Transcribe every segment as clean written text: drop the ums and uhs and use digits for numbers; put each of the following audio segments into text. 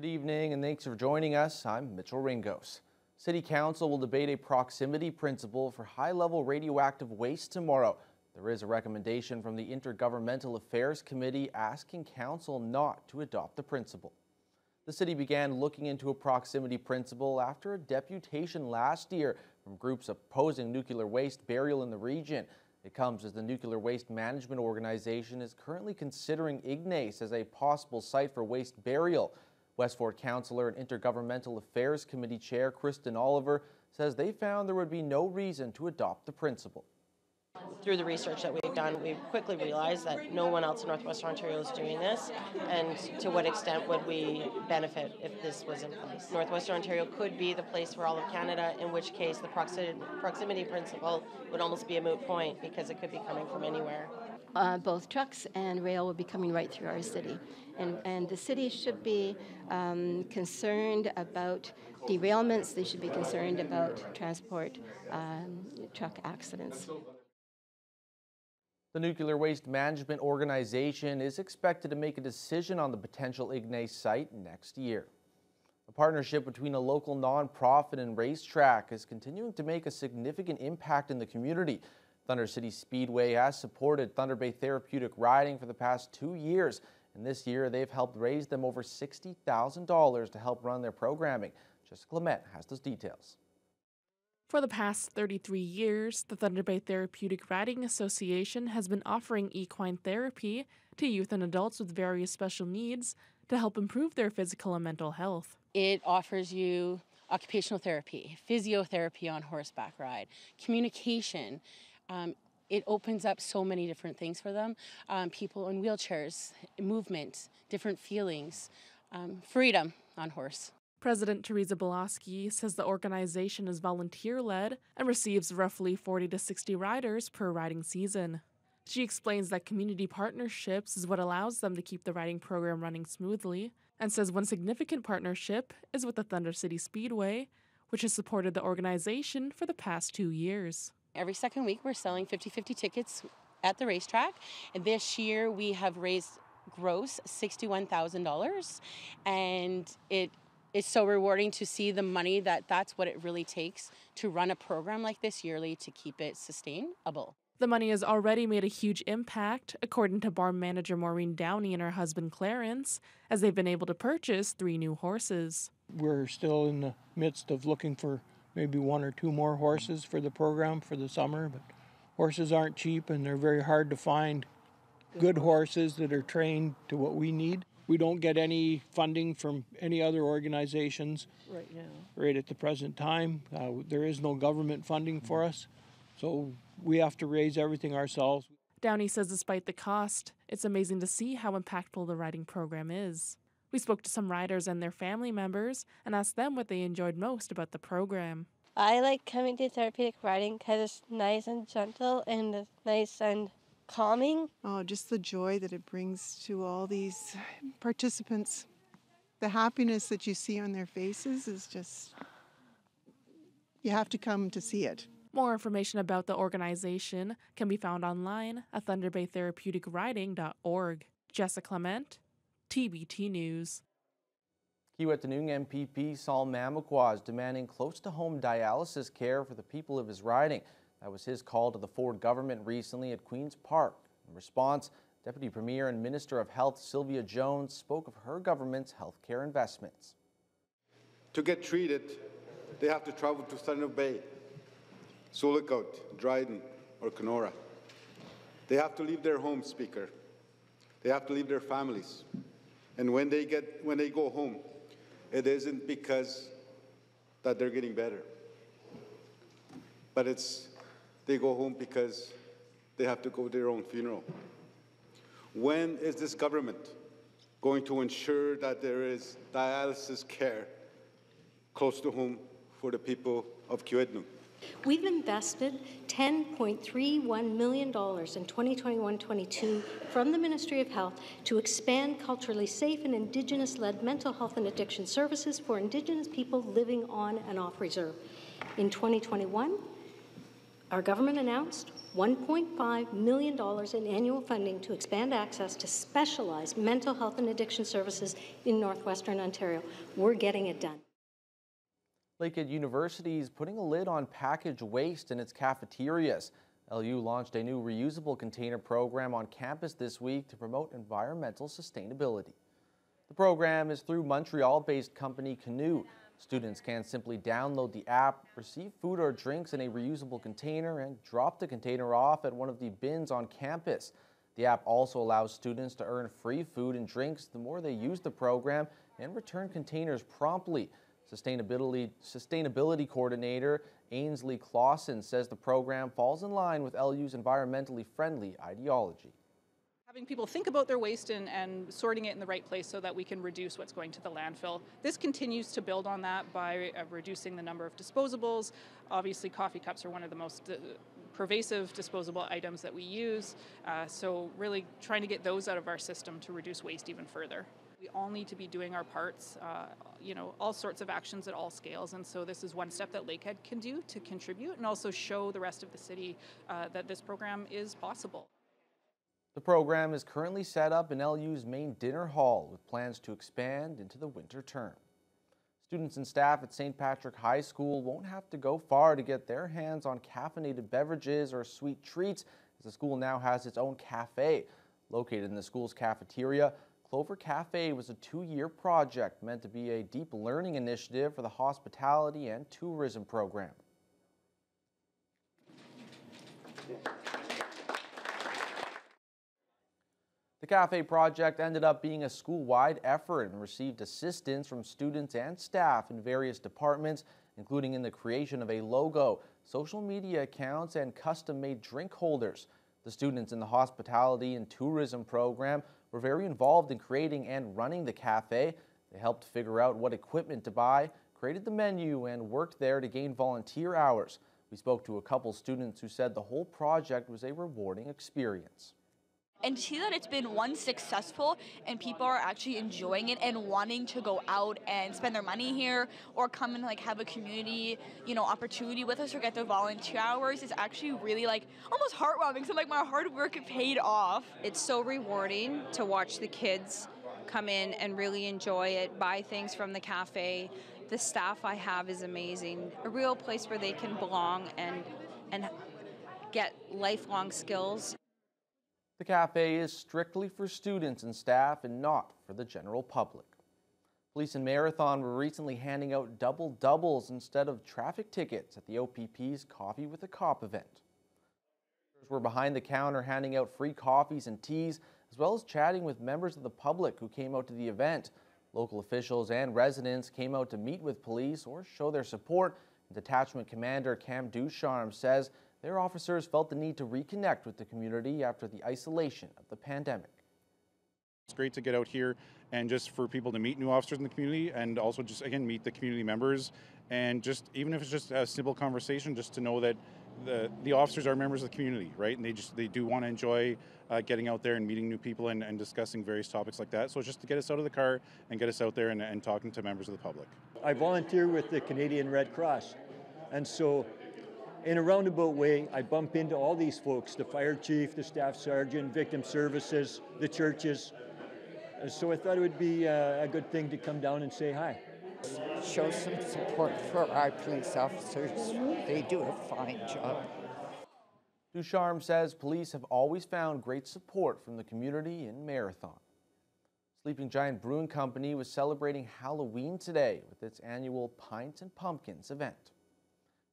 Good evening and thanks for joining us. I'm Mitchell Ringos. City Council will debate a proximity principle for high-level radioactive waste tomorrow. There is a recommendation from the Intergovernmental Affairs Committee asking Council not to adopt the principle. The city began looking into a proximity principle after a deputation last year from groups opposing nuclear waste burial in the region. It comes as the Nuclear Waste Management Organization is currently considering Ignace as a possible site for waste burial. Westford Councillor and Intergovernmental Affairs Committee Chair Kristen Oliver says they found there would be no reason to adopt the principle. Through the research that we've done, we've quickly realized that no one else in Northwestern Ontario is doing this, and to what extent would we benefit if this was in place. Northwestern Ontario could be the place for all of Canada, in which case the proximity principle would almost be a moot point because it could be coming from anywhere. Both trucks and rail will be coming right through our city. And the city should be concerned about derailments. They should be concerned about transport truck accidents. The Nuclear Waste Management Organization is expected to make a decision on the potential Ignace site next year. A partnership between a local nonprofit and racetrack is continuing to make a significant impact in the community. Thunder City Speedway has supported Thunder Bay Therapeutic riding for the past 2 years, and this year they've helped raise them over $60,000 to help run their programming. Jessica Clement has those details. For the past 33 years, the Thunder Bay Therapeutic Riding Association has been offering equine therapy to youth and adults with various special needs to help improve their physical and mental health. It offers you occupational therapy, physiotherapy on horseback ride, communication. It opens up so many different things for them. People in wheelchairs, movement, different feelings, freedom on horse. President Teresa Boloski says the organization is volunteer-led and receives roughly 40 to 60 riders per riding season. She explains that community partnerships is what allows them to keep the riding program running smoothly, and says one significant partnership is with the Thunder City Speedway, which has supported the organization for the past 2 years. Every second week we're selling 50-50 tickets at the racetrack, and this year we have raised gross $61,000, and it's so rewarding to see the money that's what it really takes to run a program like this yearly to keep it sustainable. The money has already made a huge impact, according to barn manager Maureen Downey and her husband Clarence, as they've been able to purchase 3 new horses. We're still in the midst of looking for maybe 1 or 2 more horses for the program for the summer, but horses aren't cheap and they're very hard to find good horses that are trained to what we need. We don't get any funding from any other organizations Right now. right at the present time. There is no government funding for us, so we have to raise everything ourselves. Downey says despite the cost, it's amazing to see how impactful the riding program is. We spoke to some riders and their family members and asked them what they enjoyed most about the program. I like coming to therapeutic riding because it's nice and gentle and it's nice and calming. Oh, just the joy that it brings to all these participants. The happiness that you see on their faces is just, you have to come to see it. More information about the organization can be found online at thunderbaytherapeuticriding.org. Jessica Clement, TBT News. Kiiwetinoong MPP Saul Mamakwa is demanding close-to-home dialysis care for the people of his riding. That was his call to the Ford government recently at Queen's Park. In response, Deputy Premier and Minister of Health Sylvia Jones spoke of her government's healthcare investments. To get treated, they have to travel to Thunder Bay, Sioux Lookout, Dryden, or Kenora. They have to leave their homes, Speaker. They have to leave their families. And when they go home, it isn't because that they're getting better, but they go home because they have to go to their own funeral. When is this government going to ensure that there is dialysis care close to home for the people of Kiiwetinoong? We've invested $10.31 million in 2021-22 from the Ministry of Health to expand culturally safe and Indigenous-led mental health and addiction services for Indigenous people living on and off reserve. In 2021, Our government announced $1.5 million in annual funding to expand access to specialized mental health and addiction services in northwestern Ontario. We're getting it done. Lakehead University is putting a lid on packaged waste in its cafeterias. LU launched a new reusable container program on campus this week to promote environmental sustainability. The program is through Montreal-based company Canoe. Students can simply download the app, receive food or drinks in a reusable container, and drop the container off at one of the bins on campus. The app also allows students to earn free food and drinks the more they use the program and return containers promptly. Sustainability coordinator Ainsley Clausen says the program falls in line with LU's environmentally friendly ideology. Having people think about their waste and sorting it in the right place so that we can reduce what's going to the landfill. This continues to build on that by reducing the number of disposables. Obviously, coffee cups are one of the most pervasive disposable items that we use. So really trying to get those out of our system to reduce waste even further. We all need to be doing our parts, all sorts of actions at all scales. And so this is one step that Lakehead can do to contribute and also show the rest of the city that this program is possible. The program is currently set up in LU's main dinner hall with plans to expand into the winter term. Students and staff at St. Patrick High School won't have to go far to get their hands on caffeinated beverages or sweet treats, as the school now has its own cafe. Located in the school's cafeteria, Clover Cafe was a 2-year project meant to be a deep learning initiative for the hospitality and tourism program. The cafe project ended up being a school-wide effort and received assistance from students and staff in various departments, including in the creation of a logo, social media accounts, and custom-made drink holders. The students in the hospitality and tourism program were very involved in creating and running the cafe. They helped figure out what equipment to buy, created the menu, and worked there to gain volunteer hours. We spoke to a couple students who said the whole project was a rewarding experience. And to see that it's been successful and people are actually enjoying it and wanting to go out and spend their money here or come and have a community, opportunity with us or get their volunteer hours is actually really almost heartwarming. So my hard work paid off. It's so rewarding to watch the kids come in and really enjoy it, buy things from the cafe. The staff I have is amazing. A real place where they can belong and get lifelong skills. The cafe is strictly for students and staff and not for the general public. Police in Marathon were recently handing out double doubles instead of traffic tickets at the OPP's Coffee with a Cop event. Officers were behind the counter handing out free coffees and teas, as well as chatting with members of the public who came out to the event. Local officials and residents came out to meet with police or show their support. Detachment Commander Cam Ducharme says their officers felt the need to reconnect with the community after the isolation of the pandemic. It's great to get out here and just for people to meet new officers in the community and also just, again, meet the community members and just, even if it's just a simple conversation, just to know that the officers are members of the community, right? And they do want to enjoy getting out there and meeting new people and discussing various topics like that. So it's just to get us out of the car and get us out there and talking to members of the public. I volunteer with the Canadian Red Cross, and so in a roundabout way, I bump into all these folks, the fire chief, the staff sergeant, victim services, the churches. So I thought it would be a good thing to come down and say hi. Show some support for our police officers. They do a fine job. Ducharme says police have always found great support from the community in Marathon. Sleeping Giant Brewing Company was celebrating Halloween today with its annual Pints and Pumpkins event.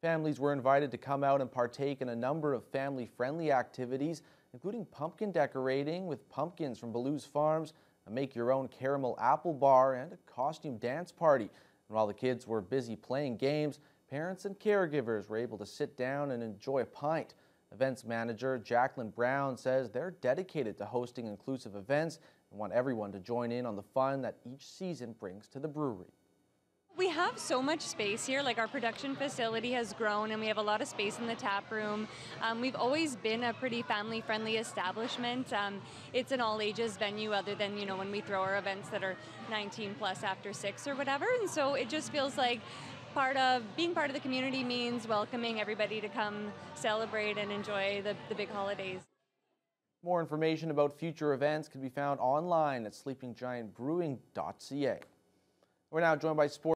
Families were invited to come out and partake in a number of family-friendly activities, including pumpkin decorating with pumpkins from Baloo's Farms, a make-your-own caramel apple bar, and a costume dance party. And while the kids were busy playing games, parents and caregivers were able to sit down and enjoy a pint. Events manager Jacqueline Brown says they're dedicated to hosting inclusive events and want everyone to join in on the fun that each season brings to the brewery. We have so much space here. Our production facility has grown and we have a lot of space in the tap room. We've always been a pretty family-friendly establishment. It's an all-ages venue other than, when we throw our events that are 19 plus after 6 or whatever. And so it just feels like being part of the community means welcoming everybody to come celebrate and enjoy the big holidays. More information about future events can be found online at sleepinggiantbrewing.ca. We're now joined by sports